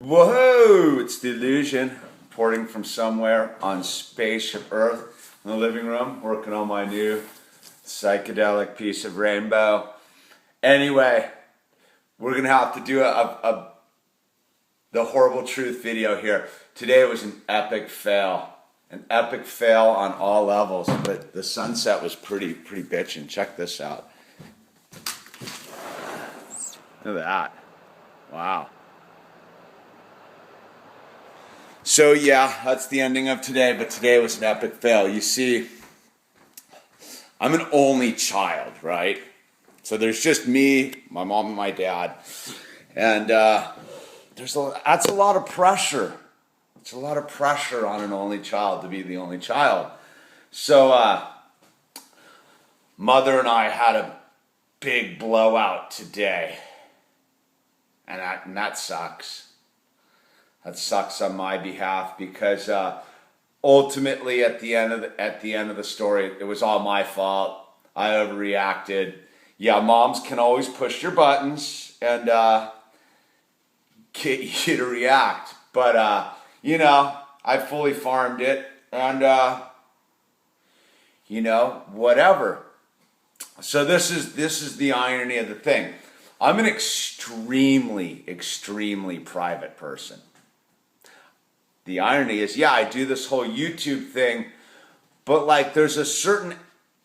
Whoa! It's Delusion, reporting from somewhere on Spaceship Earth in the living room, working on my new psychedelic piece of rainbow. Anyway, we're gonna have to do the horrible truth video here. Today was an epic fail on all levels. But the sunset was pretty bitchin'. Check this out. Look at that! Wow. So yeah, that's the ending of today, but today was an epic fail. You see, I'm an only child, right? So there's just me, my mom and my dad, and that's a lot of pressure. It's a lot of pressure on an only child to be the only child. So mother and I had a big blowout today, and that sucks. That sucks on my behalf because ultimately at the end of the story, it was all my fault. I overreacted. Yeah, moms can always push your buttons and get you to react, but I fully farmed it, and whatever. So this is the irony of the thing. I'm an extremely private person. The irony is, yeah, I do this whole YouTube thing, but like there's a certain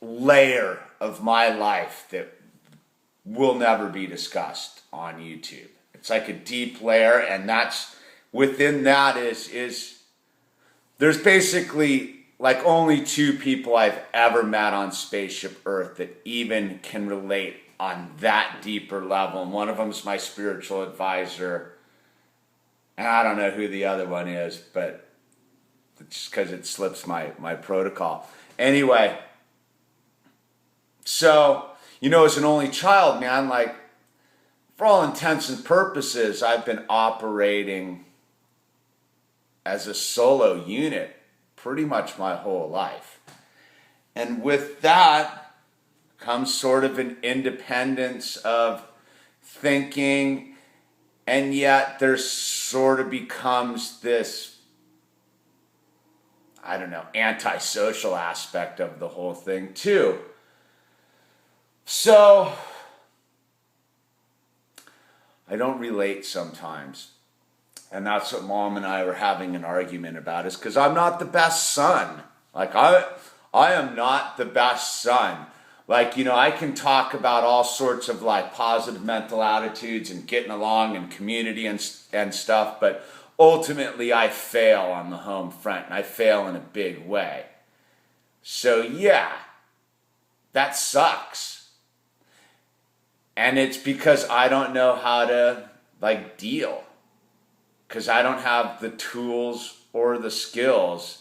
layer of my life that will never be discussed on YouTube. It's like a deep layer, and that's within that is there's basically like only two people I've ever met on Spaceship Earth that even can relate on that deeper level. And one of them is my spiritual advisor. And I don't know who the other one is, but it's just because it slips my protocol. Anyway, so, as an only child, man, like, for all intents and purposes, I've been operating as a solo unit pretty much my whole life. And with that comes sort of an independence of thinking. And yet there sort of becomes this, antisocial aspect of the whole thing too. So I don't relate sometimes. And that's what mom and I were having an argument about, is because I'm not the best son. Like I am not the best son. Like, I can talk about all sorts of like positive mental attitudes and getting along and community and stuff, but ultimately I fail on the home front, and I fail in a big way. So yeah, that sucks. And it's because I don't know how to like deal, because I don't have the tools or the skills.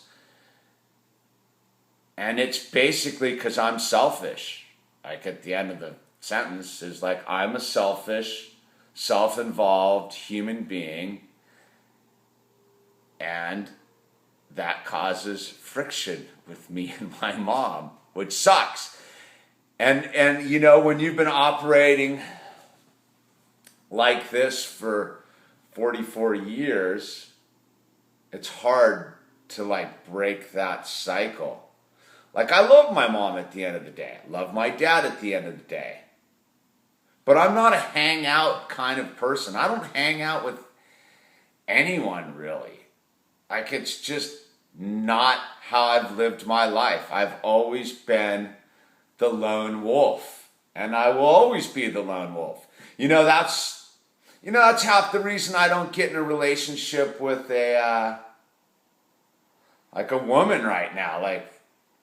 And it's basically because I'm selfish. Like at the end of the sentence is like, I'm a selfish, self-involved human being. And that causes friction with me and my mom, which sucks. And when you've been operating like this for 44 years, it's hard to like break that cycle. Like, I love my mom at the end of the day. I love my dad at the end of the day. But I'm not a hangout kind of person. I don't hang out with anyone, really. Like, it's just not how I've lived my life. I've always been the lone wolf. And I will always be the lone wolf. That's half the reason I don't get in a relationship with a woman right now. Like,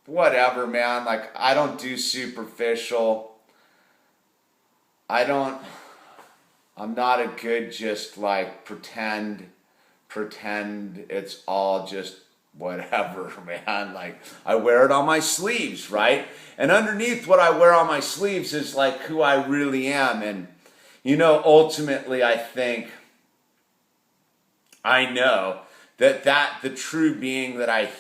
whatever, man. Like, I don't do superficial. I'm not a good just like pretend it's all just whatever, man. Like, I wear it on my sleeves, right? And underneath what I wear on my sleeves is like who I really am. And ultimately I think I know that the true being that I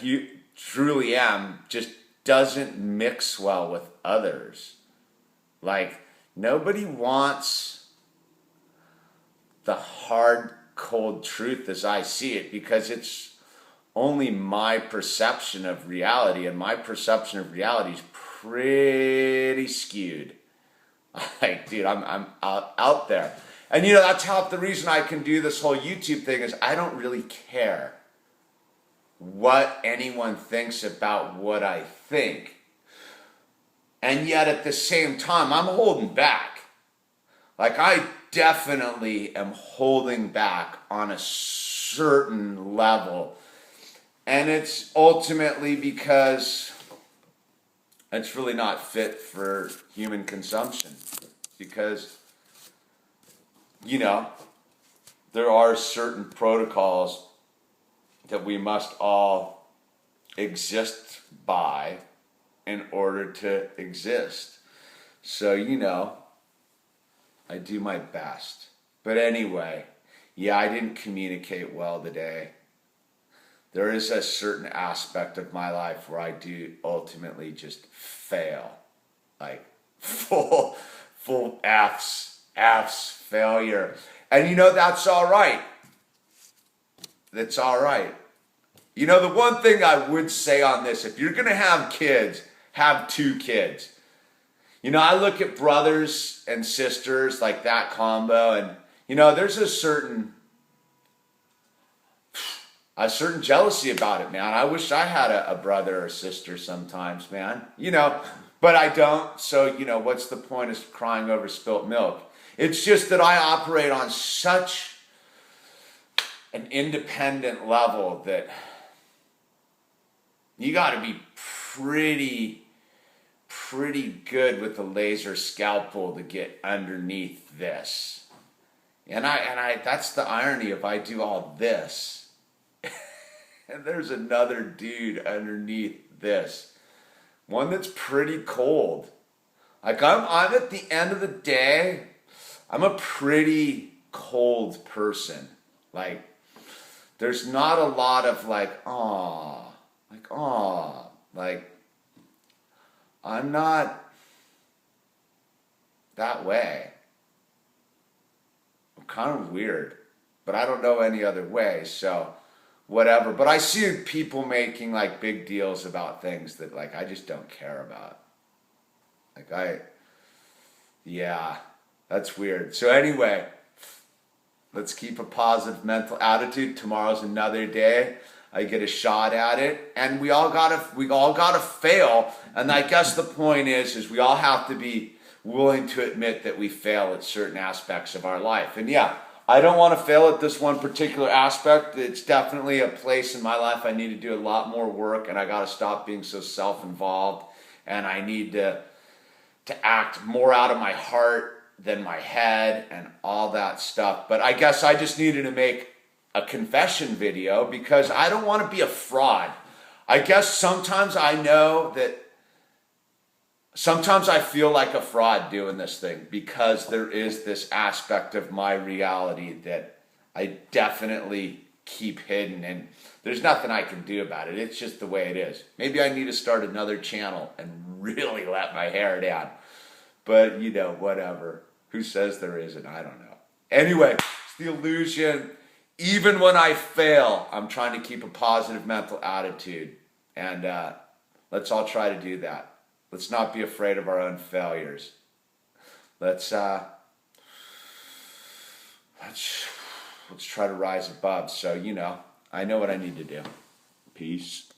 truly am just doesn't mix well with others. Like, nobody wants the hard cold truth as I see it, because it's only my perception of reality, and my perception of reality is pretty skewed. Like, dude, I'm out there. And that's how the reason I can do this whole YouTube thing is I don't really care what anyone thinks about what I think. And yet at the same time, I'm holding back. Like, I definitely am holding back on a certain level. And it's ultimately because it's really not fit for human consumption. Because, there are certain protocols that we must all exist by in order to exist. So, I do my best. But anyway, yeah, I didn't communicate well today. There is a certain aspect of my life where I do ultimately just fail. Like, full F's failure. And that's all right. That's all right. The one thing I would say on this, if you're going to have kids, have 2 kids. I look at brothers and sisters like that combo, and, there's a certain jealousy about it, man. I wish I had a brother or sister sometimes, man. But I don't, so, what's the point of crying over spilt milk? It's just that I operate on such an independent level that you got to be pretty good with a laser scalpel to get underneath this. And I that's the irony of I do all this. And there's another dude underneath this. One that's pretty cold. Like, I'm at the end of the day, I'm a pretty cold person. Like, there's not a lot of like, I'm not that way. I'm kind of weird, but I don't know any other way, so whatever. But I see people making like big deals about things that like I just don't care about. Yeah, that's weird. So anyway, let's keep a positive mental attitude. Tomorrow's another day. I get a shot at it, and we all gotta fail. And I guess the point is we all have to be willing to admit that we fail at certain aspects of our life. And yeah, I don't want to fail at this one particular aspect. It's definitely a place in my life I need to do a lot more work, and I gotta stop being so self-involved, and I need to act more out of my heart than my head and all that stuff. But I guess I just needed to make a confession video because I don't want to be a fraud. I guess sometimes I know that sometimes I feel like a fraud doing this thing because there is this aspect of my reality that I definitely keep hidden, and there's nothing I can do about it. It's just the way it is. Maybe I need to start another channel and really let my hair down. But, whatever. Who says there isn't? I don't know. Anyway, it's the illusion. Even when I fail, I'm trying to keep a positive mental attitude. And let's all try to do that. Let's not be afraid of our own failures. Let's try to rise above. So, I know what I need to do. Peace.